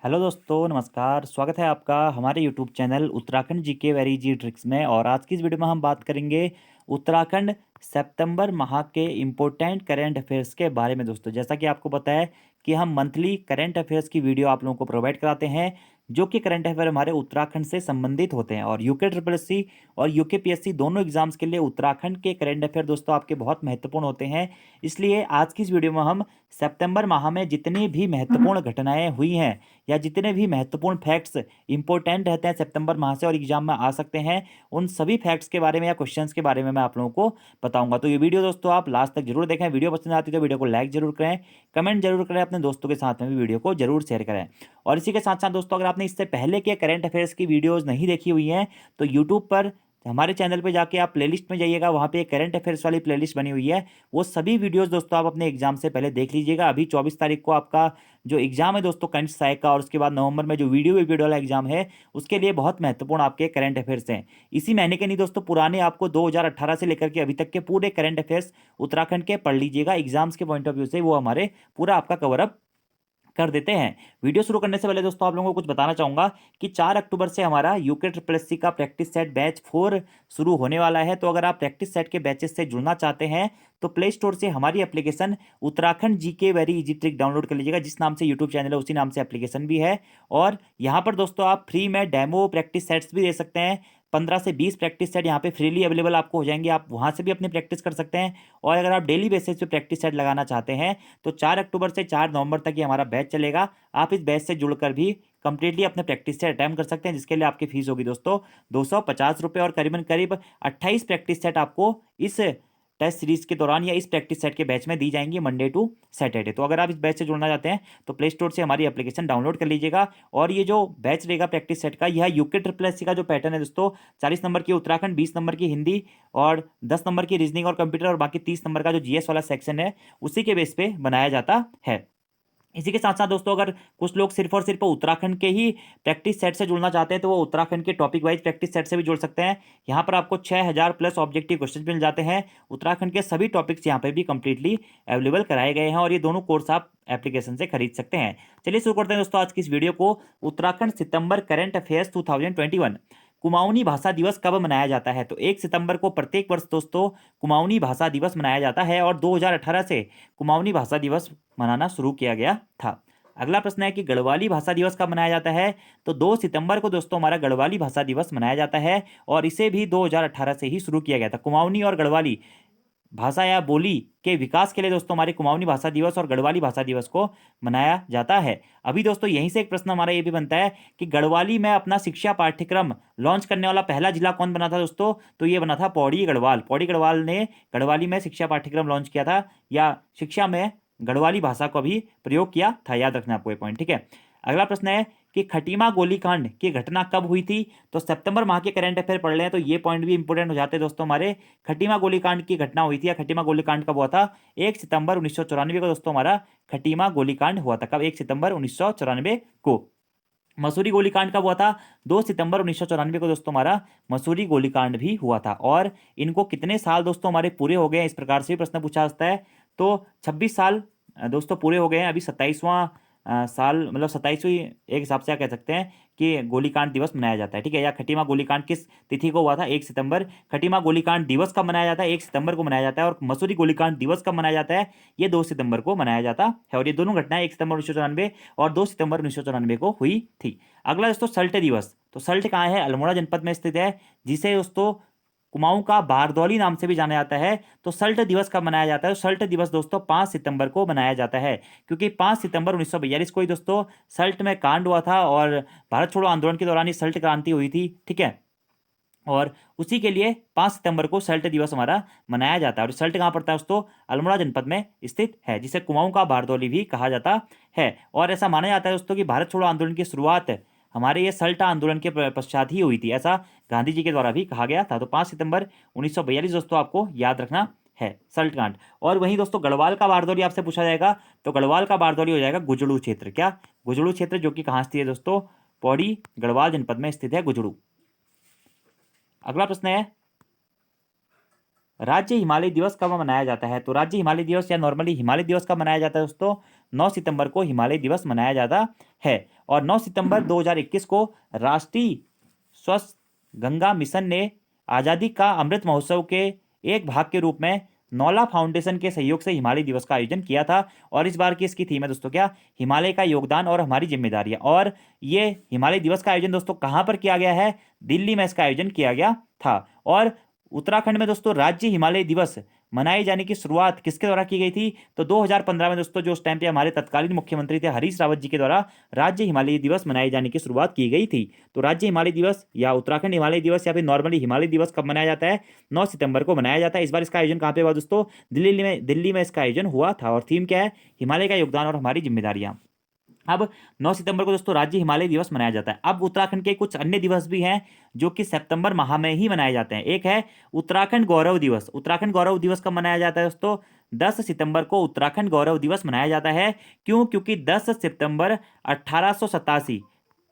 Hello दोस्तों, नमस्कार। स्वागत है आपका हमारे YouTube channel Uttarakhand GK very G tricks में। और आज की इस वीडियो में हम बात करेंगे उत्तराखंड सितंबर माह के इम्पोर्टेंट करंट अफेयर्स के बारे में। दोस्तों, जैसा कि आपको पता है कि हम मंथली करंट अफेयर्स की वीडियो आप लोगों को प्रोवाइड कराते हैं, जो कि करंट अफेयर हमारे उत्तराखंड से संबंधित होते हैं। और यूके ट्रिपल एस सी और यूके पीएससी दोनों एग्जाम्स के लिए उत्तराखंड के करंट अफेयर दोस्तों आपके बहुत महत्वपूर्ण होते हैं। इसलिए आज की इस वीडियो में हम सितंबर माह में जितनी भी महत्वपूर्ण घटनाएं हुई हैं या जितने भी महत्वपूर्ण फैक्ट्स इंपॉर्टेंट रहते हैं सितंबर माह से और एग्जाम में आ सकते हैं, उन सभी फैक्ट्स के बारे में या क्वेश्चंस के बारे में मैं आप लोगों को बताऊंगा। तो ये वीडियो दोस्तों आप लास्ट तक जरूर देखें। वीडियो पसंद आती है तो वीडियो को लाइक जरूर करें, कमेंट जरूर करें, अपने दोस्तों के साथ में भी वीडियो को जरूर शेयर करें। और इसी के साथ साथ दोस्तों, अगर आपने इससे पहले के करंट अफेयर्स की वीडियोज़ नहीं देखी हुई हैं तो यूट्यूब पर हमारे चैनल पे जाके आप प्लेलिस्ट में जाइएगा, वहाँ पे एक करंट अफेयर्स वाली प्लेलिस्ट बनी हुई है। वो सभी वीडियोस दोस्तों आप अपने एग्जाम से पहले देख लीजिएगा। अभी 24 तारीख को आपका जो एग्जाम है दोस्तों करंट सहायक का, और उसके बाद नवंबर में जो वीडियो वाला एग्जाम है उसके लिए बहुत महत्वपूर्ण आपके करंट अफेयर्स हैं। इसी महीने के नहीं दोस्तों, पुराने आपको 2018 से लेकर के अभी तक के पूरे करंट अफेयर्स उत्तराखंड के पढ़ लीजिएगा। एग्जाम्स के पॉइंट ऑफ व्यू से वो हमारे पूरा आपका कवर अप कर देते हैं। वीडियो शुरू करने से पहले दोस्तों आप लोगों को कुछ बताना चाहूंगा कि 4 अक्टूबर से हमारा यूके ट्रिपल एस सी का प्रैक्टिस सेट बैच 4 शुरू होने वाला है। तो अगर आप प्रैक्टिस सेट के बैचेस से जुड़ना चाहते हैं तो प्ले स्टोर से हमारी application Uttarakhand GK very easy trick download कर लीजिएगा। जिस नाम से यूट्यूब चैनल है उसी नाम से एप्लीकेशन भी है। और यहाँ पर दोस्तों आप फ्री में डेमो प्रैक्टिस सेट्स भी दे सकते हैं। 15 से 20 प्रैक्टिस सेट यहाँ पे फ्रीली अवेलेबल आपको हो जाएंगे। आप वहाँ से भी अपनी प्रैक्टिस कर सकते हैं। और अगर आप डेली बेसिस पे प्रैक्टिस सेट लगाना चाहते हैं तो 4 अक्टूबर से 4 नवंबर तक ये हमारा बैच चलेगा। आप इस बैच से जुड़कर भी कंप्लीटली अपने प्रैक्टिस सेट अटैम्प्ट कर सकते हैं, जिसके लिए आपकी फीस होगी दोस्तों 250 रुपये। और करीबन करीब 28 प्रैक्टिस सेट आपको इस टेस्ट सीरीज के दौरान या इस प्रैक्टिस सेट के बैच में दी जाएंगी मंडे टू सैटरडे। तो अगर आप इस बैच से जुड़ना चाहते हैं तो प्ले स्टोर से हमारी एप्लीकेशन डाउनलोड कर लीजिएगा। और ये जो बैच रहेगा प्रैक्टिस सेट का, यह यूके ट्रिपल एस सी का जो पैटर्न है दोस्तों, 40 नंबर की उत्तराखंड, 20 नंबर की हिंदी और 10 नंबर की रीजनिंग और कंप्यूटर, और बाकी 30 नंबर का जो जीएस वाला सेक्शन है उसी के बेस पे बनाया जाता है। इसी के साथ साथ दोस्तों, अगर कुछ लोग सिर्फ और सिर्फ उत्तराखंड के ही प्रैक्टिस सेट से जुड़ना चाहते हैं तो वो उत्तराखंड के टॉपिक वाइज प्रैक्टिस सेट से भी जुड़ सकते हैं। यहाँ पर आपको 6000 प्लस ऑब्जेक्टिव क्वेश्चन मिल जाते हैं। उत्तराखंड के सभी टॉपिक्स यहाँ पे भी कंप्लीटली अवेलेबल कराए गए हैं और ये दोनों कोर्स आप एप्लीकेशन से खरीद सकते हैं। चलिए शुरू करते हैं दोस्तों आज की इस वीडियो को। उत्तराखंड सितंबर करंट अफेयर्स 2021। कुमाऊनी भाषा दिवस कब मनाया जाता है? तो 1 सितंबर को प्रत्येक वर्ष दोस्तों कुमाऊनी भाषा दिवस मनाया जाता है और 2018 से कुमाऊनी भाषा दिवस मनाना शुरू किया गया था। अगला प्रश्न है कि गढ़वाली भाषा दिवस कब मनाया जाता है? तो 2 सितंबर को दोस्तों हमारा गढ़वाली भाषा दिवस मनाया जाता है और इसे भी 2018 से ही शुरू किया गया था। कुमाऊनी और गढ़वाली भाषा या बोली के विकास के लिए दोस्तों हमारे कुमाऊनी भाषा दिवस और गढ़वाली भाषा दिवस को मनाया जाता है। अभी दोस्तों यहीं से एक प्रश्न हमारा ये भी बनता है कि गढ़वाली में अपना शिक्षा पाठ्यक्रम लॉन्च करने वाला पहला जिला कौन बना था दोस्तों? तो ये बना था पौड़ी गढ़वाल। पौड़ी गढ़वाल ने गढ़वाली में शिक्षा पाठ्यक्रम लॉन्च किया था या शिक्षा में गढ़वाली भाषा को भी प्रयोग किया था। याद रखना आपको ये पॉइंट, ठीक है। अगला प्रश्न है कि खटीमा गोलीकांड की घटना कब हुई थी? तो सितंबर माह के करंट अफेयर पढ़ रहे हैं तो ये पॉइंट भी इंपॉर्टेंट हो जाते हैं दोस्तों हमारे। खटीमा गोलीकांड की घटना हुई थी या खटीमा गोलीकांड कब हुआ था? 1 सितंबर 1994 को दोस्तों हमारा खटीमा गोलीकांड हुआ था। कब? 1 सितंबर 1994 को। मसूरी गोलीकांड कब हुआ था? 2 सितंबर 1994 को दोस्तों हमारा मसूरी गोलीकांड भी हुआ था। और इनको कितने साल दोस्तों हमारे पूरे हो गए हैं, इस प्रकार से भी प्रश्न पूछा जाता है। तो 26 साल दोस्तों पूरे हो गए हैं। अभी 27वां साल, मतलब 27वीं एक हिसाब से क्या कह सकते हैं कि गोलीकांड दिवस मनाया जाता है, ठीक है। या खटीमा गोलीकांड किस तिथि को हुआ था? 1 सितंबर। खटीमा गोलीकांड दिवस कब मनाया जाता है? 1 सितंबर को मनाया जाता है। और मसूरी गोलीकांड दिवस कब मनाया जाता है? ये 2 सितंबर को मनाया जाता है। और ये दोनों घटनाएं 1 सितंबर 1994 और 2 सितंबर 1994 को हुई थी। अगला दोस्तों सल्ट दिवस। तो सल्ट कहाँ है? अल्मोड़ा जनपद में स्थित है, जिसे दोस्तों कुमाऊं का बारदौली नाम से भी जाना जाता है। तो सल्ट दिवस कब मनाया जाता है? तो सल्ट दिवस दोस्तों 5 सितंबर को मनाया जाता है, क्योंकि 5 सितंबर 1942 को ही दोस्तों सल्ट में कांड हुआ था और भारत छोड़ो आंदोलन के दौरान ही सल्ट क्रांति हुई थी, ठीक है। और उसी के लिए 5 सितंबर को सल्ट दिवस हमारा मनाया जाता है। और सल्ट कहाँ पड़ता है दोस्तों? अल्मोड़ा जनपद में स्थित है, जिसे कुमाऊं का बारदौली भी कहा जाता है। और ऐसा माना जाता है दोस्तों कि भारत छोड़ो आंदोलन की शुरुआत हमारे ये सल्ट आंदोलन के पश्चात ही हुई थी, ऐसा गांधी जी के द्वारा भी कहा गया था। तो 5 सितंबर 1942 दोस्तों आपको याद रखना है सल्ट कांड। और वहीं दोस्तों गढ़वाल का बारदौली आपसे पूछा जाएगा, तो गढ़वाल का बारदौली हो जाएगा गुजड़ू क्षेत्र। क्या? गुजड़ू क्षेत्र, जो कि कहाँ स्थित है दोस्तों? पौड़ी गढ़वाल जनपद में स्थित है गुजड़ू। अगला प्रश्न है राज्य हिमालय दिवस कब मनाया जाता है? तो राज्य हिमालय दिवस या नॉर्मली हिमालय दिवस कब मनाया जाता है दोस्तों? 9 सितंबर को हिमालय दिवस मनाया जाता है। और 9 सितंबर 2021 को राष्ट्रीय स्वच्छ गंगा मिशन ने आज़ादी का अमृत महोत्सव के एक भाग के रूप में नौला फाउंडेशन के सहयोग से हिमालय दिवस का आयोजन किया था। और इस बार की इसकी थीम है दोस्तों क्या, हिमालय का योगदान और हमारी जिम्मेदारियां। और ये हिमालय दिवस का आयोजन दोस्तों कहाँ पर किया गया है, दिल्ली में इसका आयोजन किया गया था। और उत्तराखंड में दोस्तों राज्य हिमालय दिवस मनाए जाने की शुरुआत किसके द्वारा की गई थी, तो 2015 में दोस्तों जो उस टाइम पे हमारे तत्कालीन मुख्यमंत्री थे हरीश रावत जी के द्वारा राज्य हिमालय दिवस मनाए जाने की शुरुआत की गई थी। तो राज्य हिमालय दिवस या उत्तराखंड हिमालय दिवस या फिर नॉर्मली हिमालय दिवस कब मनाया जाता है, 9 सितंबर को मनाया जाता है। इस बार इसका आयोजन कहाँ पे हुआ दोस्तों, दिल्ली में इसका आयोजन हुआ था। और थीम क्या है, हिमालय का योगदान और हमारी जिम्मेदारियां। अब 9 सितंबर को दोस्तों राज्य हिमालय दिवस मनाया जाता है। अब उत्तराखंड के कुछ अन्य दिवस भी हैं जो कि सितंबर माह में ही मनाए जाते हैं। एक है उत्तराखंड गौरव दिवस। उत्तराखंड गौरव दिवस कब मनाया जाता है दोस्तों, 10 सितंबर को उत्तराखंड गौरव दिवस मनाया जाता है। क्यों, क्योंकि 10 सितंबर 1887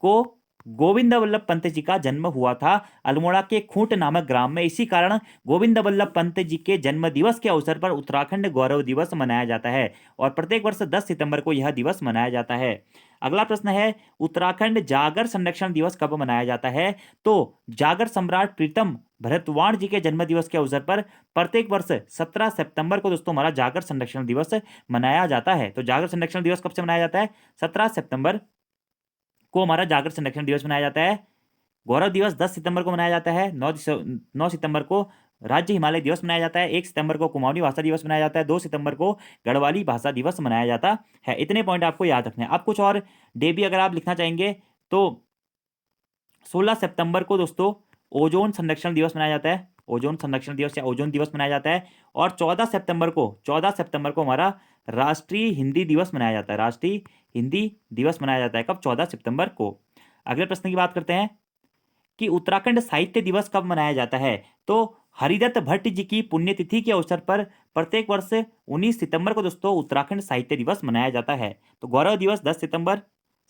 को गोविंद वल्लभ पंत जी का जन्म हुआ था अल्मोड़ा के खूंट नामक ग्राम में। इसी कारण गोविंद वल्लभ पंत जी के जन्म दिवस के अवसर पर उत्तराखंड गौरव दिवस मनाया जाता है और प्रत्येक वर्ष 10 सितंबर को यह दिवस मनाया जाता है। अगला प्रश्न है उत्तराखंड जागर संरक्षण दिवस कब मनाया जाता है, तो जागर सम्राट प्रीतम भरतवाण जी के जन्म दिवस के अवसर पर प्रत्येक वर्ष 17 सितंबर को दोस्तों हमारा जागर संरक्षण दिवस मनाया जाता है। तो जागर संरक्षण दिवस कब से मनाया जाता है, 17 सितंबर को हमारा जागर संरक्षण दिवस मनाया जाता है। गौरव दिवस 10 सितंबर को मनाया जाता है। 9 सितंबर को राज्य हिमालय दिवस मनाया जाता है। 1 सितंबर को कुमाऊनी भाषा दिवस मनाया जाता है। 2 सितंबर को गढ़वाली भाषा दिवस मनाया जाता है। इतने पॉइंट आपको याद रखने हैं। अब कुछ और डे भी अगर आप लिखना चाहेंगे तो 16 सितंबर को दोस्तों ओजोन संरक्षण दिवस मनाया जाता है। ओजोन संरक्षण दिवस या ओजोन दिवस मनाया जाता है। और 14 सितंबर को हमारा राष्ट्रीय हिंदी दिवस मनाया जाता है। राष्ट्रीय हिंदी दिवस मनाया जाता है कब, 14 सितंबर को। अगले प्रश्न की बात करते हैं कि उत्तराखंड साहित्य दिवस कब मनाया जाता है, तो हरिदत्त भट्ट जी की पुण्यतिथि के अवसर पर प्रत्येक वर्ष 19 सितंबर को दोस्तों उत्तराखंड साहित्य दिवस मनाया जाता है। तो गौरव दिवस 10 सितंबर,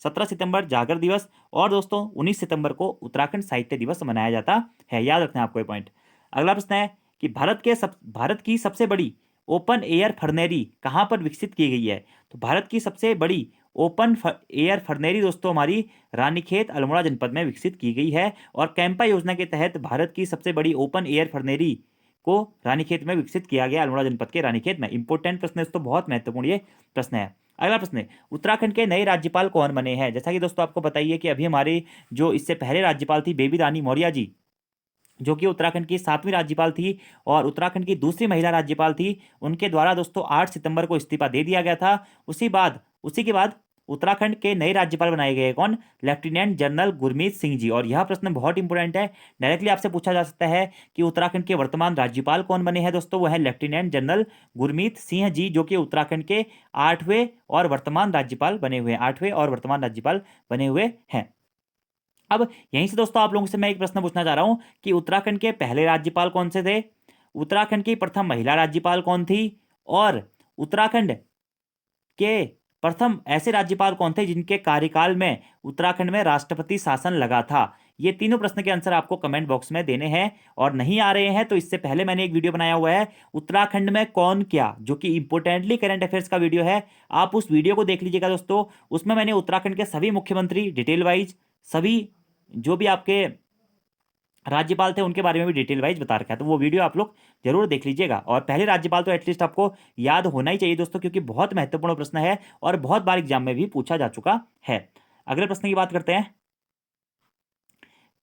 17 सितंबर जागर दिवस और दोस्तों 19 सितंबर को उत्तराखंड साहित्य दिवस मनाया जाता है। याद रखना है आपको ये पॉइंट। अगला प्रश्न है कि भारत की सबसे बड़ी ओपन एयर फर्नेरी कहाँ पर विकसित की गई है, तो भारत की सबसे बड़ी ओपन एयर फर्नेरी दोस्तों हमारी रानीखेत अल्मोड़ा जनपद में विकसित की गई है। और कैंपा योजना के तहत भारत की सबसे बड़ी ओपन एयर फर्नेरी को रानीखेत में विकसित किया गया, अल्मोड़ा जनपद के रानीखेत में। इंपॉर्टेंट प्रश्न है दोस्तों, बहुत महत्वपूर्ण ये प्रश्न है। अगला प्रश्न है उत्तराखंड के नए राज्यपाल कौन बने हैं। जैसा कि दोस्तों आपको बताइए कि अभी हमारे जो इससे पहले राज्यपाल थी बेबी रानी मौर्य जी, जो कि उत्तराखंड की 7वीं राज्यपाल थी और उत्तराखंड की दूसरी महिला राज्यपाल थी। उनके द्वारा दोस्तों 8 सितंबर को इस्तीफा दे दिया गया था। उसी के बाद उत्तराखंड के नए राज्यपाल बनाए गए कौन, लेफ्टिनेंट जनरल गुरमीत सिंह जी। और यह प्रश्न बहुत इंपॉर्टेंट है, डायरेक्टली आपसे पूछा जा सकता है कि उत्तराखंड के वर्तमान राज्यपाल कौन बने हैं दोस्तों, वह है लेफ्टिनेंट जनरल गुरमीत सिंह जी, जो कि उत्तराखंड के 8वें और वर्तमान राज्यपाल बने हुए हैं। 8वें और वर्तमान राज्यपाल बने हुए हैं। अब यहीं से दोस्तों आप लोगों से मैं एक प्रश्न पूछना चाह रहा हूं कि उत्तराखंड के पहले राज्यपाल कौन से थे, उत्तराखंड की प्रथम महिला राज्यपाल कौन थी, और उत्तराखंड के प्रथम ऐसे राज्यपाल कौन थे जिनके कार्यकाल में उत्तराखंड में राष्ट्रपति शासन लगा था। ये तीनों प्रश्न के आंसर आपको कमेंट बॉक्स में देने हैं। और नहीं आ रहे हैं तो इससे पहले मैंने एक वीडियो बनाया हुआ है उत्तराखंड में कौन क्या, जो कि इंपोर्टेंटली करंट अफेयर्स का वीडियो है, आप उस वीडियो को देख लीजिएगा दोस्तों। उसमें मैंने उत्तराखंड के सभी मुख्यमंत्री डिटेल वाइज, सभी जो भी आपके राज्यपाल थे उनके बारे में भी डिटेल वाइज बता रखा है, तो वो वीडियो आप लोग जरूर देख लीजिएगा। और पहले राज्यपाल तो एटलीस्ट आपको याद होना ही चाहिए दोस्तों, क्योंकि बहुत महत्वपूर्ण प्रश्न है और बहुत बार एग्जाम में भी पूछा जा चुका है। अगले प्रश्न की बात करते हैं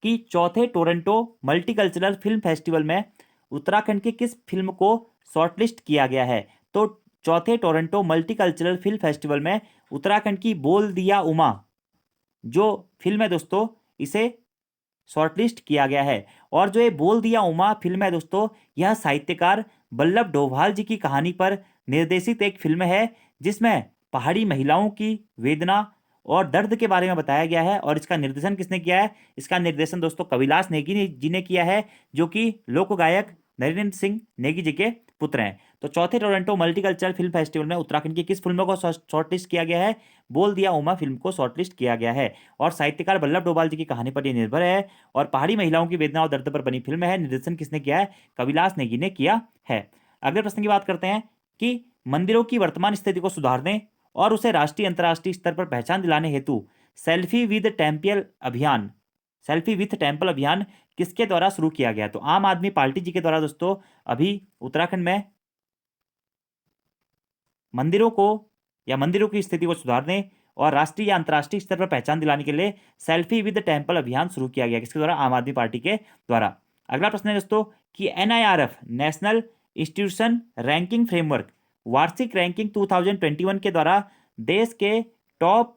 कि चौथे टोरंटो मल्टीकल्चरल फिल्म फेस्टिवल में उत्तराखंड की किस फिल्म को शॉर्टलिस्ट किया गया है। तो चौथे टोरंटो मल्टीकल्चरल फिल्म फेस्टिवल में उत्तराखंड की बोल दिया उमा जो फिल्म है दोस्तों, इसे शॉर्टलिस्ट किया गया है। और जो ये बोल दिया उमा फिल्म है दोस्तों, यह साहित्यकार वल्लभ डोभाल जी की कहानी पर निर्देशित एक फिल्म है, जिसमें पहाड़ी महिलाओं की वेदना और दर्द के बारे में बताया गया है। और इसका निर्देशन किसने किया है, इसका निर्देशन दोस्तों कविलास नेगी जी ने किया है, जो कि लोक गायक नरेंद्र सिंह नेगी जी के पुत्र हैं। तो चौथे टोरंटो मल्टीकल्चरल फिल्म फेस्टिवल में उत्तराखंड की किस फिल्मों को शॉर्टलिस्ट किया गया है, बोल दिया उमा फिल्म को शॉर्टलिस्ट किया गया है। और साहित्यकार वल्लभ डोभाल जी की कहानी पर यह निर्भर है और पहाड़ी महिलाओं की वेदना और दर्द पर बनी फिल्म है। निर्देशन किसने किया है, कविलास नेगी ने किया है। अगले प्रश्न की बात करते हैं कि मंदिरों की वर्तमान स्थिति को सुधारने और उसे राष्ट्रीय अंतर्राष्ट्रीय स्तर पर पहचान दिलाने हेतु सेल्फी विद टेम्पल अभियान किसके द्वारा शुरू किया गया? तो आम आदमी पार्टी जी के द्वारा दोस्तों अभी उत्तराखंड में मंदिरों को या मंदिरों की स्थिति को सुधारने और राष्ट्रीय या अंतर्राष्ट्रीय स्तर पर पहचान दिलाने के लिए सेल्फी विद टेम्पल अभियान शुरू किया गया। किसके द्वारा? आम आदमी पार्टी के द्वारा। अगला प्रश्न है दोस्तों कि NIRF national institution ranking framework वार्षिक रैंकिंग 2021 के द्वारा देश के टॉप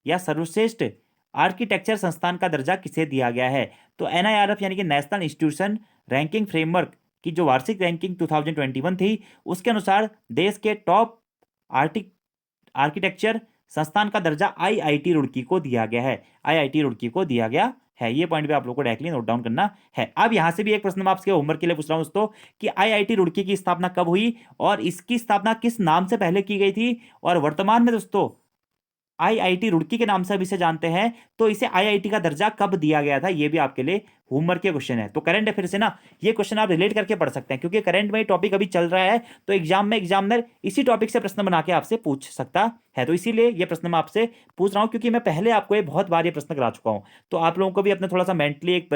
या सर्वश्रेष्ठ आर्किटेक्चर संस्थान का दर्जा किसे दिया गया है? तो NIRF यानी कि नेशनल इंस्टीट्यूशन रैंकिंग फ्रेमवर्क की जो वार्षिक रैंकिंग 2021 थी उसके अनुसार देश के टॉप आर्किटेक्चर संस्थान का दर्जा IIT रुड़की को दिया गया है। IIT रुड़की को दिया गया है। ये पॉइंट भी आप लोगों को डायरेक्टली नोट डाउन करना है। अब यहां से भी एक प्रश्न मैं आपके होमवर्क के लिए पूछ रहा हूं दोस्तों कि IIT रुड़की की स्थापना कब हुई और इसकी स्थापना किस नाम से पहले की गई थी और वर्तमान में दोस्तों IIT रुड़की के नाम से अब इसे जानते हैं, तो इसे IIT का दर्जा कब दिया गया था? ये भी आपके लिए होमवर्क के क्वेश्चन है। तो करंट अफेयर से ना ये क्वेश्चन आप रिलेट करके पढ़ सकते हैं क्योंकि करंट में टॉपिक अभी चल रहा है, तो एग्जाम में एग्जामिनर इसी टॉपिक से प्रश्न बना के आपसे पूछ सकता है। तो इसीलिए ये प्रश्न मैं आपसे पूछ रहा हूं क्योंकि मैं पहले आपको ये बहुत बार ये प्रश्न करा चुका हूं। तो आप लोगों को भी अपने थोड़ा सा मेंटली एक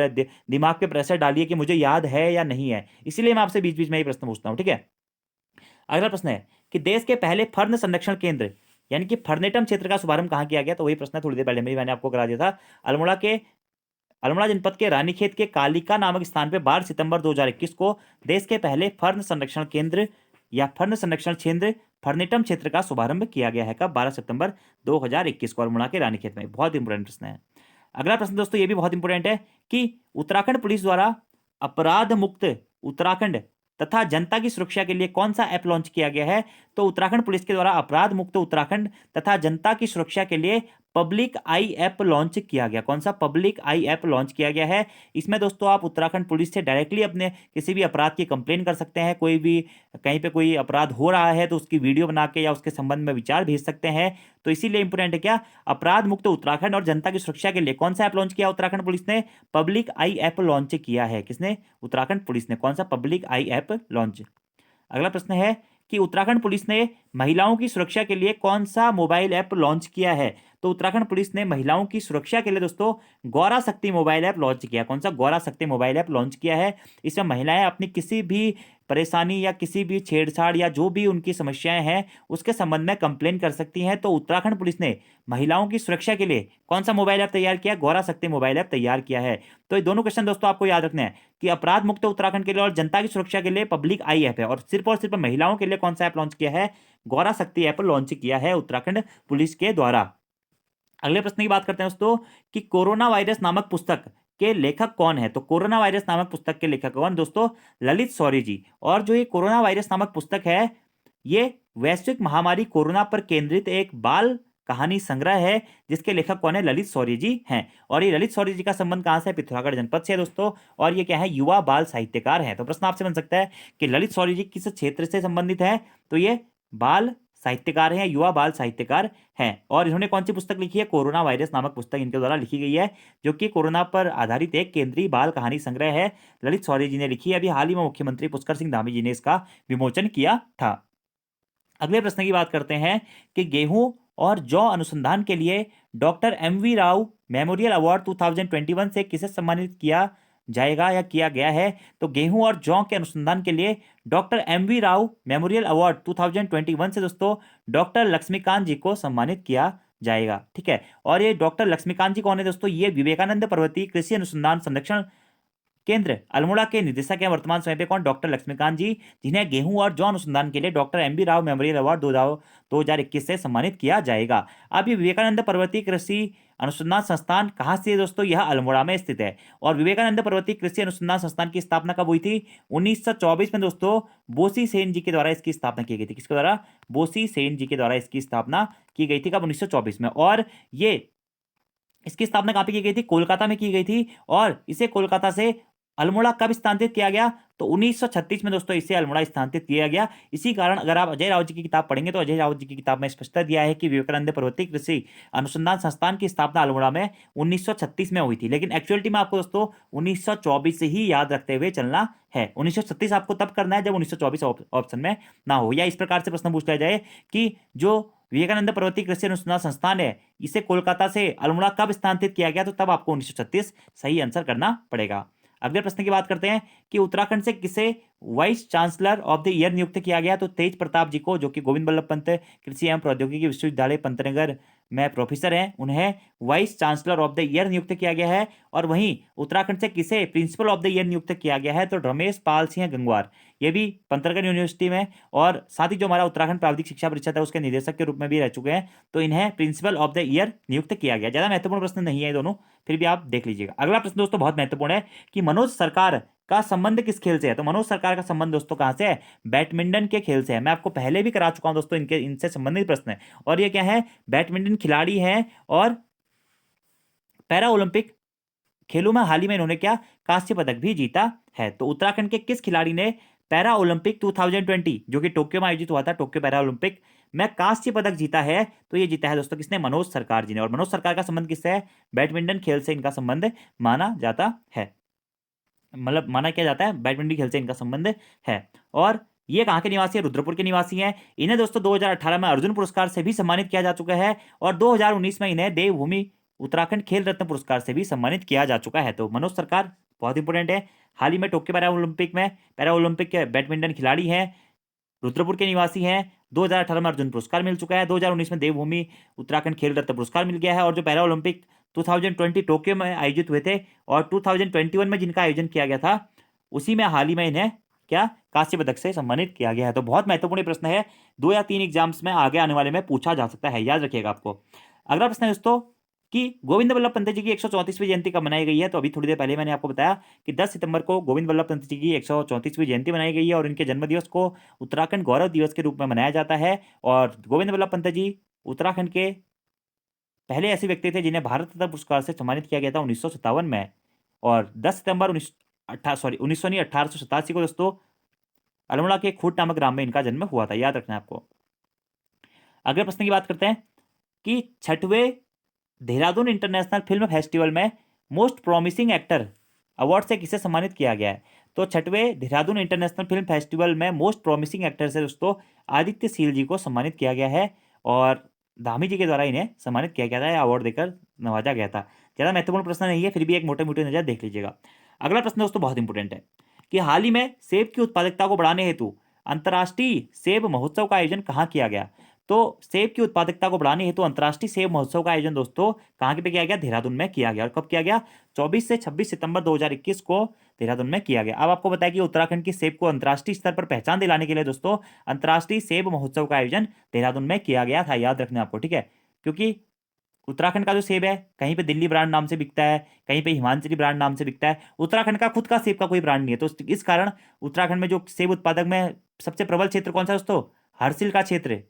दिमाग पे प्रेशर डालिए कि मुझे याद है या नहीं है, इसीलिए मैं आपसे बीच बीच में ये प्रश्न पूछता हूँ। ठीक है, अगला प्रश्न है कि देश के पहले फर्न संरक्षण केंद्र यानी कि फर्नेटम क्षेत्र का शुभारंभ कहां किया गया? तो वही प्रश्न थोड़ी देर पहले मैंने आपको करा दिया था। अल्मोड़ा जनपद के रानीखेत के कालिका नामक स्थान पर 12 सितंबर 2021 को देश के पहले फर्न संरक्षण केंद्र या फर्न संरक्षण क्षेत्र फर्नेटम क्षेत्र का शुभारंभ किया गया है। कब? 12 सितंबर 2021 को अल्मोड़ा के रानीखेत में। बहुत इंपॉर्टेंट प्रश्न है। अगला प्रश्न दोस्तों ये भी बहुत इंपॉर्टेंट है कि उत्तराखंड पुलिस द्वारा अपराध मुक्त उत्तराखंड तथा जनता की सुरक्षा के लिए कौन सा ऐप लॉन्च किया गया है? तो उत्तराखंड पुलिस के द्वारा अपराध मुक्त उत्तराखंड तथा जनता की सुरक्षा के लिए पब्लिक आई ऐप लॉन्च किया गया। कौन सा? पब्लिक आई ऐप लॉन्च किया गया है। इसमें दोस्तों आप उत्तराखंड पुलिस से डायरेक्टली अपने किसी भी अपराध की कंप्लेन कर सकते हैं। कोई भी कहीं पे कोई अपराध हो रहा है तो उसकी वीडियो बना के या उसके संबंध में विचार भेज सकते हैं। तो इसीलिए इंपोर्टेंट है क्या? अपराध मुक्त उत्तराखंड और जनता की सुरक्षा के लिए कौन सा ऐप लॉन्च किया उत्तराखंड पुलिस ने? पब्लिक आई ऐप लॉन्च किया है। किसने? उत्तराखंड पुलिस ने। कौन सा? Public I app launch. अगला प्रश्न है कि उत्तराखंड पुलिस ने महिलाओं की सुरक्षा के लिए कौन सा मोबाइल ऐप लॉन्च किया है? तो उत्तराखंड पुलिस ने महिलाओं की सुरक्षा के लिए दोस्तों गौरा शक्ति मोबाइल ऐप लॉन्च किया। कौन सा? गौरा शक्ति मोबाइल ऐप लॉन्च किया है। इसमें महिलाएं अपनी किसी भी परेशानी या किसी भी छेड़छाड़ या जो भी उनकी समस्याएं हैं उसके संबंध में कंप्लेन कर सकती हैं। तो उत्तराखंड पुलिस ने महिलाओं की सुरक्षा के लिए कौन सा मोबाइल ऐप तैयार किया? गौरा शक्ति मोबाइल ऐप तैयार किया है। तो ये दोनों क्वेश्चन दोस्तों आपको याद रखना है कि अपराध मुक्त उत्तराखंड के लिए और जनता की सुरक्षा के लिए पब्लिक आई ऐप है और सिर्फ महिलाओं के लिए कौन सा ऐप लॉन्च किया है? गौरा शक्ति ऐप लॉन्च किया है उत्तराखंड पुलिस के द्वारा। अगले प्रश्न की बात करते हैं दोस्तों कि कोरोना वायरस नामक पुस्तक के लेखक कौन है? तो कोरोना वायरस नामक पुस्तक के लेखक कौन दोस्तों? ललित शौर्य जी। और जो ये कोरोना वायरस नामक पुस्तक है ये वैश्विक महामारी कोरोना पर केंद्रित एक बाल कहानी संग्रह है जिसके लेखक कौन है? ललित शौर्य जी हैं। और ये ललित शौर्य जी का संबंध कहां से है? पिथौरागढ़ जनपद से है दोस्तों। और ये क्या है? युवा बाल साहित्यकार हैं। तो प्रश्न आपसे बन सकता है कि ललित शौर्य जी किस क्षेत्र से संबंधित है? तो ये बाल साहित्यकार हैं, युवा बाल साहित्यकार हैं। और इन्होंने कौन सी पुस्तक लिखी है? कोरोना वायरस नामक पुस्तक इनके द्वारा लिखी गई है जो कि कोरोना पर आधारित एक केंद्रीय बाल कहानी संग्रह है। ललित शौर्य जी ने लिखी है। अभी हाल ही में मुख्यमंत्री पुष्कर सिंह धामी जी ने इसका विमोचन किया था। अगले प्रश्न की बात करते हैं कि गेहूं और जौ अनुसंधान के लिए doctor MV Rao memorial award 2021 से किसे सम्मानित किया जाएगा या किया गया है? तो गेहूं और जौ के अनुसंधान के लिए doctor MV Rao memorial award 2021 से दोस्तों डॉक्टर लक्ष्मीकांत जी को सम्मानित किया जाएगा। ठीक है, और ये डॉक्टर लक्ष्मीकांत जी कौन है दोस्तों? ये विवेकानंद पर्वतीय कृषि अनुसंधान संरक्षण केंद्र अल्मोड़ा के निदेशक हैं वर्तमान समय पे। कौन? डॉक्टर लक्ष्मीकांत जी, जिन्हें गेहूं और जौ अनुसंधान के लिए doctor MV Rao memorial award 2021 से सम्मानित किया जाएगा। अब ये विवेकानंद पर्वतीय कृषि अनुसंधान संस्थान कहाँ से है दोस्तों? यह अल्मोड़ा में स्थित है। और विवेकानंद पर्वतीय कृषि अनुसंधान संस्थान की स्थापना कब हुई थी? 1924 में दोस्तों बोसी सेन जी के द्वारा इसकी स्थापना की गई थी। किसके द्वारा? बोसी सेन जी के द्वारा इसकी स्थापना की गई थी। कब? 1924 में। और ये इसकी स्थापना कहाँ पे की गई थी? कोलकाता में की गई थी। और इसे कोलकाता से अल्मोड़ा कब स्थानांतरित किया गया? तो 1936 में दोस्तों इसे अल्मोड़ा स्थानांतरित किया गया। इसी कारण अगर आप अजय राउत जी की किताब पढ़ेंगे तो अजय राउत जी की किताब में स्पष्टता दिया है कि विवेकानंद पर्वतीय कृषि अनुसंधान संस्थान की स्थापना अल्मोड़ा में 1936 में हुई थी। लेकिन एक्चुअलिटी में आपको दोस्तों 1924 से ही याद रखते हुए चलना है। 1936 आपको तब करना है जब 1924 ऑप्शन में ना हो। या इस प्रकार से प्रश्न पूछ लिया जाए कि जो विवेकानंद पर्वतीय कृषि अनुसंधान संस्थान है, इसे कोलकाता से अल्मोड़ा कब स्थानांतरित किया गया? तो तब आपको 1936 सही आंसर करना पड़ेगा। अगले प्रश्न की बात करते हैं कि उत्तराखंड से किसे vice chancellor of the year नियुक्त किया गया? तो तेज प्रताप जी को, जो कि गोविंद बल्लभ पंत कृषि एवं प्रौद्योगिकी विश्वविद्यालय पंतनगर में प्रोफेसर हैं, उन्हें vice chancellor of the year नियुक्त किया गया है। और वहीं उत्तराखंड से किसे प्रिंसिपल ऑफ द ईयर नियुक्त किया गया है? तो रमेश पाल सिंह गंगवार, ये भी पंतनगर यूनिवर्सिटी में, और साथ ही जो हमारा उत्तराखंड प्राविधिक शिक्षा परिषद है उसके निदेशक के रूप में भी रह चुके हैं, तो इन्हें प्रिंसिपल ऑफ द ईयर नियुक्त किया गया। ज्यादा महत्वपूर्ण प्रश्न नहीं है ये दोनों, फिर भी आप देख लीजिएगा। अगला प्रश्न दोस्तों बहुत महत्वपूर्ण है कि मनोज सरकार का संबंध किस खेल से है? तो मनोज सरकार का संबंध दोस्तों कहां से है? बैडमिंटन के खेल से है। मैं आपको पहले भी करा चुका हूं दोस्तों, इनसे संबंधित प्रश्न है। और ये क्या है? बैडमिंटन खिलाड़ी है और पैरा ओलंपिक खेलों में हाल ही में इन्होंने क्या कांस्य पदक भी जीता है। तो उत्तराखंड के किस खिलाड़ी ने पैरा ओलंपिक 2020 जो कि टोक्यो में आयोजित हुआ था, टोक्यो पैरा ओलंपिक में कांस्य पदक जीता है? तो ये जीता है दोस्तों किसने? मनोज सरकार जी ने। और मनोज सरकार का संबंध किससे है? बैडमिंटन खेल से इनका संबंध माना जाता है, मतलब माना क्या जाता है, बैडमिंटन खेल से इनका संबंध है। और ये कहाँ के निवासी है? रुद्रपुर के निवासी हैं। इन्हें दोस्तों 2018 में अर्जुन पुरस्कार से भी सम्मानित किया जा चुका है, और 2019 में इन्हें देवभूमि उत्तराखंड खेल रत्न पुरस्कार से भी सम्मानित किया जा चुका है। तो मनोज सरकार बहुत इंपॉर्टेंट है। हाल ही में टोक्यो पैरा ओलंपिक के बैडमिंटन खिलाड़ी हैं, रुद्रपुर के निवासी हैं। 2018 में अर्जुन पुरस्कार मिल चुका है, 2019 में देवभूमि उत्तराखंड खेल रत्न पुरस्कार मिल गया है। और जो पैरा ओलंपिक 2020 टोक्यो में आयोजित हुए थे और 2021 में जिनका आयोजन किया गया था, उसी में हाल ही में इन्हें क्या कांस्य पदक से सम्मानित किया गया है। तो बहुत महत्वपूर्ण प्रश्न है, 2 या 3 एग्जाम्स में आगे आने वाले में पूछा जा सकता है, याद रखिएगा आपको। अगला प्रश्न है दोस्तों कि गोविंद बल्लभ पंत जी की 134वीं जयंती कब मनाई गई है? तो अभी थोड़ी देर पहले मैंने आपको बताया कि 10 सितंबर को गोविंद बल्लभ पंत जी की 134वीं जयंती मनाई गई है, और इनके जन्मदिवस को उत्तराखंड गौरव दिवस के रूप में मनाया जाता है। और गोविंद बल्लभ पंत जी उत्तराखंड के पहले ऐसे व्यक्ति थे जिन्हें भारत रत्न पुरस्कार से सम्मानित किया गया था 1957 में। और 10 सितंबर 1887 को दोस्तों अल्मोड़ा के खूट नामक ग्राम में इनका जन्म हुआ था, याद रखना है आपको। अगले प्रश्न की बात करते हैं कि 6वें देहरादून इंटरनेशनल फिल्म फेस्टिवल में मोस्ट प्रॉमिसिंग एक्टर अवार्ड से किसे सम्मानित किया गया है? तो 6वें देहरादून इंटरनेशनल फिल्म फेस्टिवल में मोस्ट प्रॉमिसिंग एक्टर से दोस्तों आदित्य सील जी को सम्मानित किया गया है, और धामी जी के द्वारा इन्हें सम्मानित किया गया था, अवार्ड देकर नवाजा गया था। ज़्यादा महत्वपूर्ण प्रश्न नहीं है, फिर भी एक मोटे मोटे नजर देख लीजिएगा। अगला प्रश्न दोस्तों बहुत इंपॉर्टेंट है कि हाल ही में सेब की उत्पादकता को बढ़ाने हेतु अंतर्राष्ट्रीय सेब महोत्सव का आयोजन कहाँ किया गया? तो सेब की उत्पादकता को बढ़ाने हेतु अंतर्राष्ट्रीय सेब महोत्सव का आयोजन दोस्तों कहाँ पे किया गया? देहरादून में किया गया। और कब किया गया? 24 से 26 सितंबर 2021 को देहरादून में किया गया। अब आपको बताया कि उत्तराखंड की सेब को अंतर्राष्ट्रीय स्तर पर पहचान दिलाने के लिए दोस्तों अंतर्राष्ट्रीय सेब महोत्सव का आयोजन देहरादून में किया गया था, याद रखना आपको, ठीक है। क्योंकि उत्तराखंड का जो सेब है कहीं पे दिल्ली ब्रांड नाम से बिकता है, कहीं पे हिमाचली ब्रांड नाम से बिकता है, उत्तराखंड का खुद का सेब का कोई ब्रांड नहीं है। तो इस कारण उत्तराखंड में जो सेब उत्पादक में सबसे प्रबल क्षेत्र कौन सा दोस्तों? हर्सिल का क्षेत्र।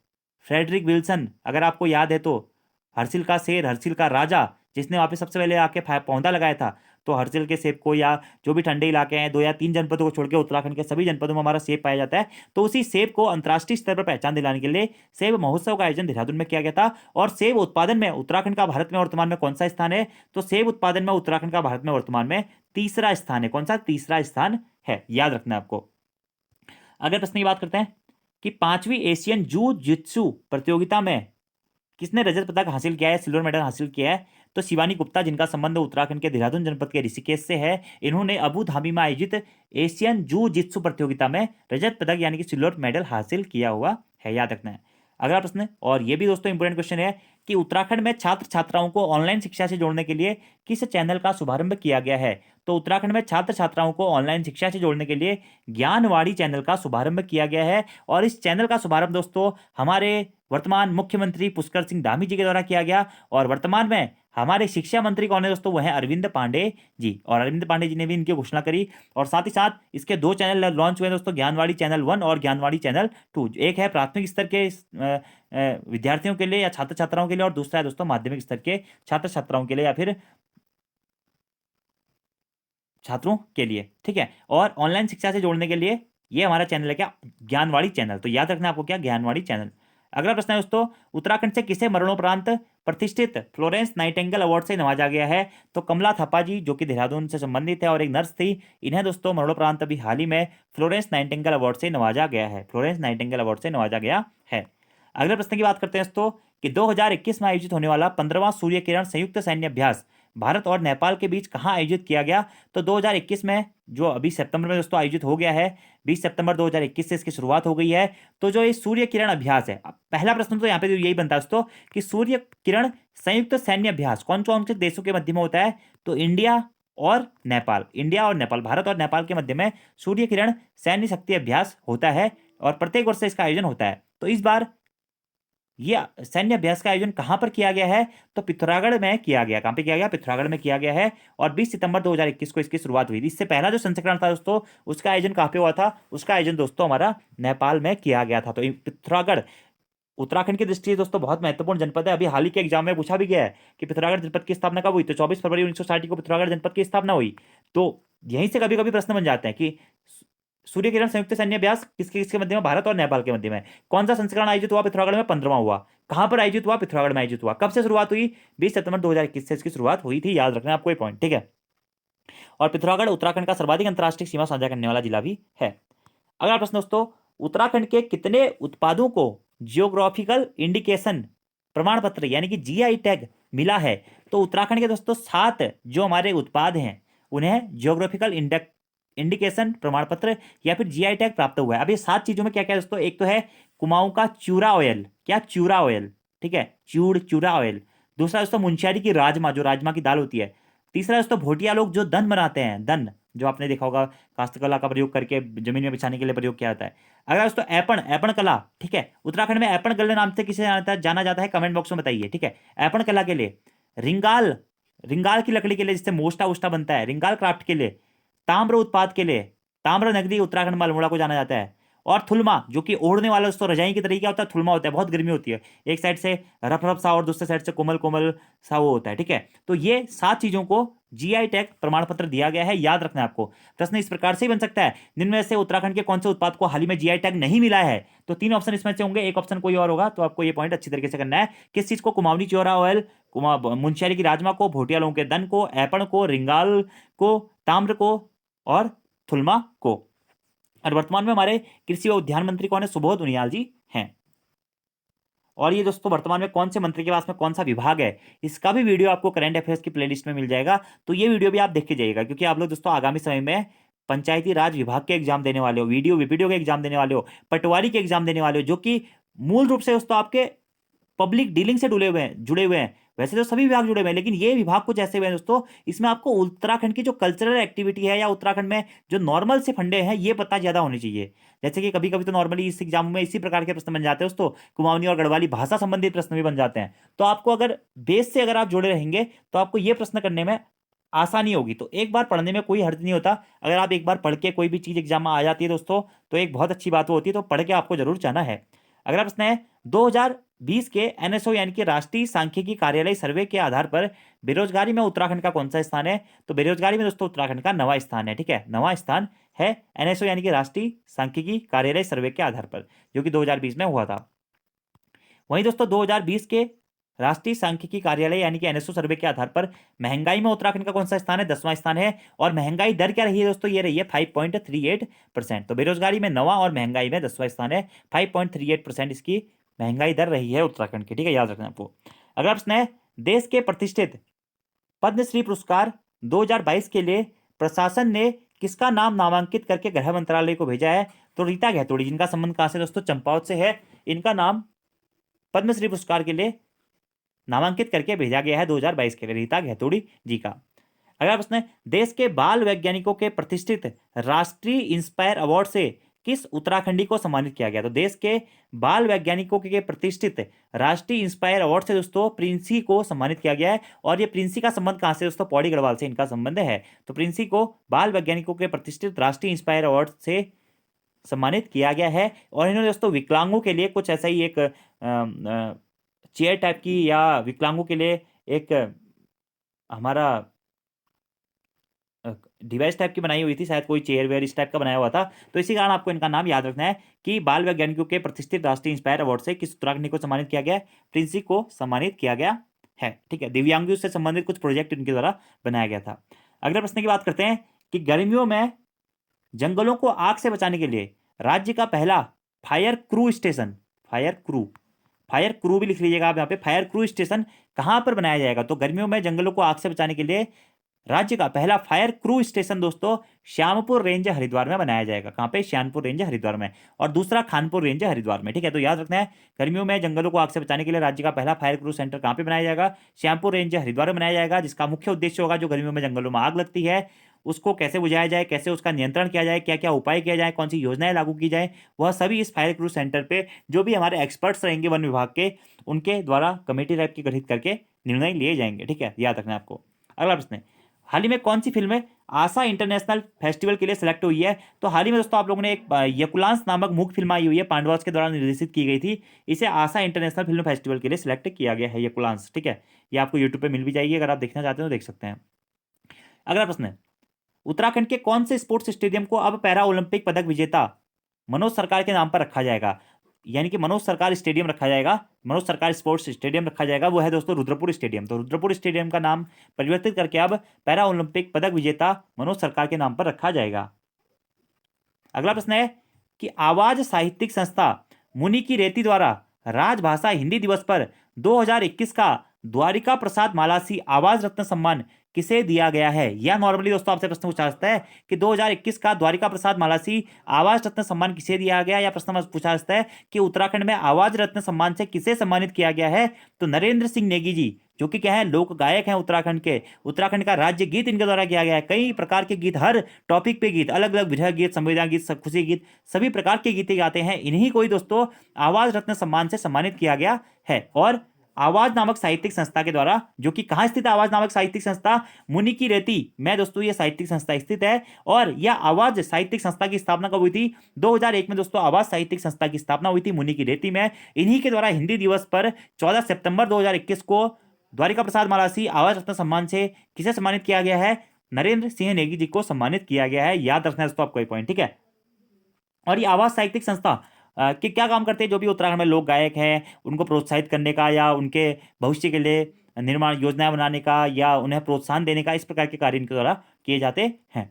फ्रेडरिक विल्सन, अगर आपको याद है तो, हर्सिल का शेर, हर्सिल का राजा, जिसने वहाँ पे सबसे पहले आके पौधा लगाया था। तो हर्सिल के सेब को, या जो भी ठंडे इलाके हैं 2 या 3 जनपदों को छोड़ के उत्तराखंड के सभी जनपदों में हमारा सेब पाया जाता है। तो उसी सेब को अंतर्राष्ट्रीय स्तर पर पहचान दिलाने के लिए सेब महोत्सव का आयोजन देहरादून में किया गया था। और सेब उत्पादन में उत्तराखंड का भारत में वर्तमान में कौन सा स्थान है? तो सेब उत्पादन में उत्तराखंड का भारत में वर्तमान में तीसरा स्थान है। कौन सा? तीसरा स्थान है, याद रखना है आपको। अगर प्रश्न की बात करते हैं कि 5वीं एशियन जू जित्सु प्रतियोगिता में किसने रजत पदक हासिल किया है, सिल्वर मेडल हासिल किया है? तो शिवानी गुप्ता, जिनका संबंध उत्तराखंड के देहरादून जनपद के ऋषिकेश से है। इन्होंने अबू धाबी में आयोजित एशियन जू जित्सु प्रतियोगिता में रजत पदक यानी कि सिल्वर मेडल हासिल किया हुआ है, याद रखना है। अगला प्रश्न, और ये भी दोस्तों इंपॉर्टेंट क्वेश्चन है कि उत्तराखंड में छात्र छात्राओं को ऑनलाइन शिक्षा से जोड़ने के लिए किस चैनल का शुभारंभ किया गया है? तो उत्तराखंड में छात्र छात्राओं को ऑनलाइन शिक्षा से जोड़ने के लिए ज्ञानवाणी चैनल का शुभारंभ किया गया है। और इस चैनल का शुभारंभ दोस्तों हमारे वर्तमान मुख्यमंत्री पुष्कर सिंह धामी जी के द्वारा किया गया। और वर्तमान में हमारे शिक्षा मंत्री कौन है दोस्तों? वो है अरविंद पांडे जी। और अरविंद पांडे जी ने भी इनकी घोषणा करी। और साथ ही साथ इसके 2 चैनल लॉन्च हुए दोस्तों, ज्ञानवाणी चैनल 1 और ज्ञानवाणी चैनल 2। एक है प्राथमिक स्तर के विद्यार्थियों के लिए या छात्र छात्राओं के लिए, और दूसरा है दोस्तों माध्यमिक स्तर के छात्र छात्राओं के लिए या फिर छात्रों के लिए, ठीक है। और ऑनलाइन शिक्षा से जोड़ने के लिए ये हमारा चैनल है क्या? ज्ञानवाणी चैनल। तो याद रखना आपको क्या? ज्ञानवाणी चैनल। अगला प्रश्न है दोस्तों, उत्तराखंड से किसे मरणोपरांत प्रतिष्ठित फ्लोरेंस नाइटिंगेल अवार्ड से नवाजा गया है? तो कमला थापा जी, जो कि देहरादून से संबंधित है और एक नर्स थी, इन्हें दोस्तों मरणोपरांत अभी हाल ही में फ्लोरेंस नाइटिंगेल अवार्ड से नवाजा गया है। फ्लोरेंस नाइटिंगेल अवार्ड से नवाजा गया है। अगले प्रश्न की बात करते हैं दोस्तों कि 2021 में आयोजित होने वाला 15वां सूर्य किरण संयुक्त सैन्य अभ्यास भारत और नेपाल के बीच कहाँ आयोजित किया गया। तो 2021 में जो अभी सितंबर में दोस्तों आयोजित हो गया है, 20 सितंबर 2021 से इसकी शुरुआत हो गई है। तो जो ये सूर्य किरण अभ्यास है, पहला प्रश्न तो यहाँ पे यही बनता है दोस्तों कि सूर्य किरण संयुक्त सैन्य अभ्यास कौन कौन से देशों के मध्य में होता है। तो इंडिया और नेपाल, इंडिया और नेपाल, भारत और नेपाल के मध्य में सूर्य किरण सैन्य शक्ति अभ्यास होता है और प्रत्येक वर्ष इसका आयोजन होता है। तो इस बार ये सैन्य अभ्यास का आयोजन कहां पर किया गया है। तो पिथौरागढ़ में किया गया। कहां पे किया गया? पिथौरागढ़ में किया गया है और 20 सितंबर 2021 को इसकी शुरुआत हुई थी। इससे पहला जो संस्करण था दोस्तों उसका आयोजन कहां पे हुआ था? उसका आयोजन दोस्तों हमारा नेपाल में किया गया था। तो पिथौरागढ़ उत्तराखंड की दृष्टि से दोस्तों बहुत महत्वपूर्ण जनपद है। अभी हाल ही के एग्जाम में पूछा भी गया है कि पिथौरागढ़ जनपद की स्थापना कब हुई। तो 24 फरवरी 1960 को पिथौरागढ़ जनपद की स्थापना हुई। तो यहीं से कभी कभी प्रश्न बन जाते हैं कि सूर्य किरण संयुक्त सैन्य अभ्यास किसके किसके मध्य में? भारत और नेपाल के मध्य में। कौन सा संस्करण आयोजित हुआ? पिथौरागढ़ में 15वां हुआ। कहां पर आयोजित हुआ? पिथौरागढ़ में आयोजित हुआ। कब से शुरुआत हुई? 20 सितंबर 2021 से इसकी शुरुआत हुई थी। याद रखना आपको ये पॉइंट, ठीक है। और पिथौरागढ़ उत्तराखंड का सर्वाधिक अंतर्राष्ट्रीय सीमा साझा करने वाला जिला भी है। अगला प्रश्न दोस्तों, उत्तराखंड के कितने उत्पादों को जियोग्राफिकल इंडिकेशन प्रमाण पत्र यानी कि जीआई टैग मिला है? तो उत्तराखंड के दोस्तों 7 जो हमारे उत्पाद हैं उन्हें जियोग्राफिकल इंडिकेशन प्रमाण पत्र या फिर जीआई टैग प्राप्त हुआ है। अब ये 7 चीजों में क्या क्या है दोस्तों? एक तो है कुमाऊं का चूरा ऑयल। क्या? चूरा ऑयल, ठीक है, चूरा ऑयल। दूसरा दोस्तों मुंशियारी की राजमा, जो राजमा की दाल होती है। तीसरा दोस्तों भोटिया लोग जो दन बनाते हैं, दन जो आपने देखा होगा कास्तकला का प्रयोग करके जमीन में बिछाने के लिए प्रयोग किया जाता है। अगर दोस्तों ऐपण, ऐपण कला, ठीक है, उत्तराखंड में ऐपण कला नाम से किसे जाना जाता है? कमेंट बॉक्स में बताइए, ठीक है। ऐपण कला के लिए रिंगाल, रिंगाल की लकड़ी के लिए जिससे मोस्टा वोस्टा बनता है, रिंगाल क्राफ्ट के लिए, ताम्र उत्पाद के लिए, ताम्र नगरी उत्तराखंड में अल्मोड़ा को जाना जाता है। और थुलमा जो कि ओढ़ने वाला दोस्तों रजाई की तरीके होता है, थुलमा होता है, बहुत गर्मी होती है, एक साइड से रफ रफ सा और दूसरे साइड से कोमल कोमल सा वो होता है, ठीक है। तो ये 7 चीजों को जीआई टैग प्रमाण पत्र दिया गया है। याद रखना है आपको। प्रश्न इस प्रकार से ही बन सकता है, जिनमें से उत्तराखंड के कौन से उत्पाद को हाल ही में जीआई टैग नहीं मिला है। तो 3 ऑप्शन इसमें से होंगे, एक ऑप्शन कोई और होगा। तो आपको ये पॉइंट अच्छी तरीके से करना है। किस चीज को? कुमाऊनी चौरा ऑयल, मुंशियारी की राजमा को, भोटिया लोगों के दन को, ऐपण को, रिंगाल को, ताम्र को और थुलमा को। और वर्तमान में हमारे कृषि व उद्यान मंत्री कौन है? सुबोध उनियाल जी हैं। और ये दोस्तों वर्तमान में कौन से मंत्री के पास में कौन सा विभाग है, इसका भी वीडियो आपको करंट अफेयर्स की प्लेलिस्ट में मिल जाएगा। तो ये वीडियो भी आप देख के जाइएगा, क्योंकि आप लोग दोस्तों आगामी समय में पंचायती राज विभाग के एग्जाम देने वाले हो, वीडियो वीपीडीओ के एग्जाम देने वाले हो, पटवारी के एग्जाम देने वाले हो, जो कि मूल रूप से दोस्तों आपके पब्लिक डीलिंग से जुड़े हुए हैं। वैसे तो सभी विभाग जुड़े हुए हैं, लेकिन ये विभाग कुछ ऐसे हुए हैं दोस्तों, इसमें आपको उत्तराखंड की जो कल्चरल एक्टिविटी है या उत्तराखंड में जो नॉर्मल से फंडे हैं ये पता ज्यादा होने चाहिए। जैसे कि कभी कभी तो नॉर्मली इस एग्जाम में इसी प्रकार के प्रश्न बन जाते हैं दोस्तों, कुमाऊनी और गढ़वाली भाषा संबंधित प्रश्न भी बन जाते हैं। तो आपको अगर बेस से अगर आप जुड़े रहेंगे तो आपको ये प्रश्न करने में आसानी होगी। तो एक बार पढ़ने में कोई हर्ज नहीं होता। अगर आप एक बार पढ़ के कोई भी चीज एग्जाम में आ जाती है दोस्तों, तो एक बहुत अच्छी बात होती है। तो पढ़ के आपको जरूर जाना है। अगला प्रश्न है 2020 के एनएसओ यानी कि राष्ट्रीय सांख्यिकी कार्यालय सर्वे के आधार पर बेरोजगारी में उत्तराखंड का कौन सा स्थान है। तो बेरोजगारी में दोस्तों उत्तराखंड का 9वां स्थान है, ठीक है, 9वां स्थान है एनएसओ यानी कि राष्ट्रीय सांख्यिकी कार्यालय सर्वे के आधार पर, जो कि 2020 में हुआ था। वहीं दोस्तों 2020 के राष्ट्रीय सांख्यिकी कार्यालय यानी कि एनएसओ सर्वे के आधार पर महंगाई में उत्तराखंड का कौन सा स्थान है? 10वां स्थान है। और महंगाई दर क्या रही है दोस्तों? ये रही है 5.38%। तो बेरोजगारी में 9वां और महंगाई में 10वां स्थान है। 5.38% इसकी महंगाई दर रही है उत्तराखंड की, ठीक है, याद रखना आपको। अगला प्रश्न है देश के प्रतिष्ठित पद्मश्री पुरस्कार 2022 के लिए प्रशासन ने किसका नाम नामांकित करके गृह मंत्रालय को भेजा है? तो रीता गहतोड़ी, जिनका संबंध कहां से दोस्तों? चंपावत से है। इनका नाम पद्मश्री पुरस्कार के लिए नामांकित करके भेजा गया है 2022 के लिए, रीता गहतोड़ी जी का। अगला प्रश्न है देश के बाल वैज्ञानिकों के प्रतिष्ठित राष्ट्रीय इंस्पायर अवार्ड से किस उत्तराखंडी को सम्मानित किया गया? तो देश के बाल वैज्ञानिकों के प्रतिष्ठित राष्ट्रीय इंस्पायर अवार्ड से दोस्तों प्रिंसी को सम्मानित किया गया है। और ये प्रिंसी का संबंध कहां से दोस्तों? पौड़ी गढ़वाल से इनका संबंध है। तो प्रिंसी को बाल वैज्ञानिकों के प्रतिष्ठित राष्ट्रीय इंस्पायर अवार्ड से सम्मानित किया गया है। और इन्होंने दोस्तों विकलांगों के लिए कुछ ऐसा ही एक चेयर टाइप की या विकलांगों के लिए एक हमारा डिवाइस टाइप की बनाई हुई थी, शायद कोई चेयर वेयर इस टाइप का बनाया हुआ था। तो इसी कारण आपको इनका नाम याद रखना है कि बाल वैज्ञानिकों के प्रतिष्ठित राष्ट्रीय इंस्पायर अवार्ड से किस उत्तराखंडी को सम्मानित किया गया है? प्रिंसी को सम्मानित किया गया है, ठीक है। दिव्यांगों से संबंधित कुछ प्रोजेक्ट इनके द्वारा बनाया गया था। अगले प्रश्न की बात करते हैं कि गर्मियों में जंगलों को आग से बचाने के लिए राज्य का पहला fire crew station, fire crew fire crew भी लिख लीजिएगा आप यहाँ पे। फायर क्रू स्टेशन कहाँ पर बनाया जाएगा? तो गर्मियों में जंगलों को आग से बचाने के लिए राज्य का पहला फायर क्रू स्टेशन दोस्तों श्यामपुर रेंज हरिद्वार में बनाया जाएगा। कहाँ पे? श्यामपुर रेंज हरिद्वार में। और दूसरा खानपुर रेंज हरिद्वार में। ठीक है, तो याद रखना है, गर्मियों में जंगलों को आग से बचाने के लिए राज्य का पहला फायर क्रू सेंटर कहाँ पे बनाया जाएगा? श्यामपुर रेंज हरिद्वार में बनाया जाएगा, जिसका मुख्य उद्देश्य होगा जो गर्मियों में जंगलों में आग लगती है उसको कैसे बुझाया जाए, कैसे उसका नियंत्रण किया जाए, क्या क्या उपाय किया जाए, कौन सी योजनाएं लागू की जाए, वह सभी इस फायर क्रू सेंटर पे जो भी हमारे एक्सपर्ट्स रहेंगे वन विभाग के, उनके द्वारा कमेटी टाइप की गठित करके निर्णय लिए जाएंगे। ठीक है, याद रखना है आपको। अगला प्रश्न है, हाल ही में कौन सी फिल्म आशा इंटरनेशनल फेस्टिवल के लिए सिलेक्ट हुई है? तो हाल ही में दोस्तों आप लोगों ने एक यकुलांस नामक मूक फिल्म आई हुई है, पांडवास के द्वारा निर्देशित की गई थी। इसे आशा इंटरनेशनल फिल्म फेस्टिवल के लिए सिलेक्ट किया गया है, यकुलांस। ठीक है, ये आपको यूट्यूब पे मिल भी जाएगी, अगर आप देखना चाहते हो तो देख सकते हैं। अगला प्रश्न है, उत्तराखंड के कौन से स्पोर्ट्स स्टेडियम को अब पैरा ओलंपिक पदक विजेता मनोज सरकार के नाम पर रखा जाएगा? यानी कि मनोज सरकार स्टेडियम रखा जाएगा, मनोज सरकार स्पोर्ट्स स्टेडियम रखा जाएगा, वो है दोस्तों रुद्रपुर स्टेडियम। तो रुद्रपुर स्टेडियम का नाम परिवर्तित करके अब पैरा ओलंपिक पदक विजेता मनोज सरकार के नाम पर रखा जाएगा। अगला प्रश्न है कि आवाज साहित्यिक संस्था मुनि की रेती द्वारा राजभाषा हिंदी दिवस पर 2021 का द्वारिका प्रसाद मालासी आवाज रत्न सम्मान किसे दिया गया है? या नॉर्मली दोस्तों आपसे प्रश्न पूछा जाता है कि 2021 का द्वारिका प्रसाद मालासी आवाज रत्न सम्मान किसे दिया गया, या प्रश्न पूछा जाता है कि उत्तराखंड में आवाज रत्न सम्मान से किसे सम्मानित किया गया है? तो नरेंद्र सिंह नेगी जी, जो कि क्या है, लोक गायक हैं उत्तराखंड के, उत्तराखंड का राज्य गीत इनके द्वारा किया गया है। कई प्रकार के गीत, हर टॉपिक पे गीत, अलग अलग विरह गीत, संवेदना गीत, खुशी गीत, सभी प्रकार के गीत गाते हैं। इन्हीं को ही दोस्तों आवाज रत्न सम्मान से सम्मानित किया गया है। और आवाज नामक साहित्यिक संस्था के द्वारा, जो कि कहां स्थित है आवाज नामक साहित्यिक संस्था? मुनि की रेती में दोस्तों ये साहित्यिक संस्था स्थित है। और यह आवाज साहित्यिक संस्था की स्थापना कब हुई थी? 2001 में दोस्तों आवाज साहित्यिक संस्था की स्थापना हुई थी मुनि की रेती में। इन्हीं के द्वारा हिंदी दिवस पर 14 सितंबर 2021 को द्वारिका प्रसाद मालासी आवाज रत्न सम्मान से किसे सम्मानित किया गया है? नरेंद्र सिंह नेगी जी को सम्मानित किया गया है। याद रखना है दोस्तों आपको ये पॉइंट। ठीक है, और ये आवाज साहित्यिक संस्था कि क्या काम करते हैं? जो भी उत्तराखंड में लोक गायक हैं उनको प्रोत्साहित करने का, या उनके भविष्य के लिए निर्माण योजनाएं बनाने का, या उन्हें प्रोत्साहन देने का, इस प्रकार के कार्य इनके द्वारा किए जाते हैं।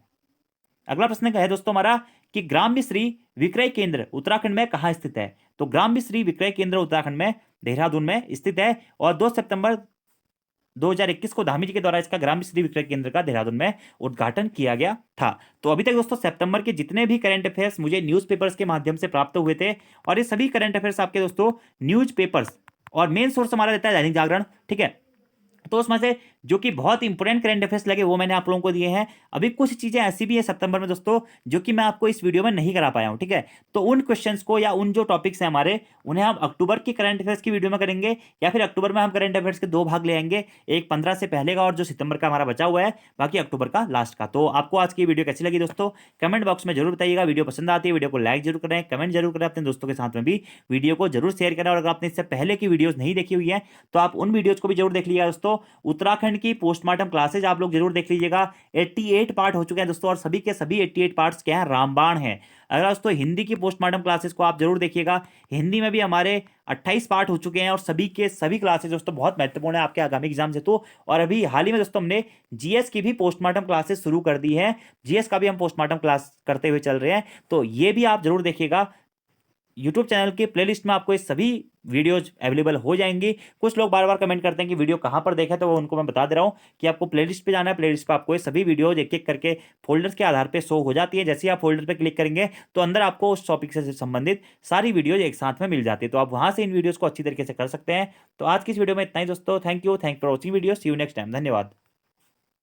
अगला प्रश्न है दोस्तों हमारा कि ग्राम्य श्री विक्रय केंद्र उत्तराखंड में कहाँ स्थित है? तो ग्राम्य श्री विक्रय केंद्र उत्तराखंड में देहरादून में स्थित है। और 2 सितंबर 2021 को धामी जी के द्वारा इसका ग्राम्य श्री विक्रय केंद्र का देहरादून में उद्घाटन किया गया था। तो अभी तक दोस्तों सितंबर के जितने भी करंट अफेयर्स मुझे न्यूज़पेपर्स के माध्यम से प्राप्त हुए थे, और ये सभी करंट अफेयर्स आपके दोस्तों न्यूज़पेपर्स, और मेन सोर्स हमारा रहता है दैनिक जागरण। ठीक है, तो उसमें से जो कि बहुत इंपोर्टेंट करंट अफेयर्स लगे वो मैंने आप लोगों को दिए हैं। अभी कुछ चीजें ऐसी भी है सितंबर में दोस्तों जो कि मैं आपको इस वीडियो में नहीं करा पाया हूं। ठीक है, तो उन क्वेश्चंस को या उन जो टॉपिक्स हैं हमारे, उन्हें हम अक्टूबर की करंट अफेयर्स की वीडियो में करेंगे, या फिर अक्टूबर में हम करंट अफेयर्स के 2 भाग ले आएंगे, एक 15 से पहले का और जो सितंबर का हमारा बचा हुआ है, बाकी अक्टूबर का लास्ट का। तो आपको आज की वीडियो कैसी लगी दोस्तों, कमेंट बॉक्स में जरूर बताइएगा। वीडियो पसंद आती है वीडियो को लाइक जरूर करें, कमेंट जरूर करें, अपने दोस्तों के साथ में भी वीडियो को जरूर शेयर करें। और अगर आपने इससे पहले की वीडियोज नहीं देखी हुई है तो आप उन वीडियोज को भी जरूर देख लीजिएगा दोस्तों। उत्तराखंड की पोस्टमार्टम क्लासेज आप लोग जरूर देख लीजिएगा। 88 पार्ट हो चुके हैं दोस्तों, और सभी के सभी 88 पार्ट्स क्या हैं, रामबाण हैं। अगर दोस्तों हिंदी की पोस्टमार्टम क्लासेस को आप जरूर देखिएगा, हिंदी में भी हमारे 28 पार्ट हो चुके हैं, और सभी के सभी क्लासेस दोस्तों बहुत महत्वपूर्ण है आपके आगामी एग्जाम से। तो और अभी हाल ही में दोस्तों हमने जीएस की भी पोस्टमार्टम क्लासेस शुरू कर दी है, जीएस का भी हम पोस्टमार्टम क्लास करते हुए चल रहे हैं, तो ये भी आप जरूर देखिएगा। यूट्यूब चैनल के प्लेलिस्ट में आपको ये सभी वीडियोज अवेलेबल हो जाएंगी। कुछ लोग बार बार कमेंट करते हैं कि वीडियो कहाँ पर देखा, तो वो उनको मैं बता दे रहा हूँ कि आपको प्लेलिस्ट पे जाना है। प्लेलिस्ट पे आपको ये सभी वीडियोज एक एक करके फोल्डर्स के आधार पे शो हो जाती है। जैसे ही आप फोल्डर पे क्लिक करेंगे तो अंदर आपको उस टॉपिक से संबंधित सारी वीडियोज एक साथ में मिल जाती है, तो आप वहाँ से इन वीडियोज़ को अच्छी तरीके से कर सकते हैं। तो आज की इस वीडियो में इतना ही दोस्तों। Thank you for watching video. See you next time. धन्यवाद।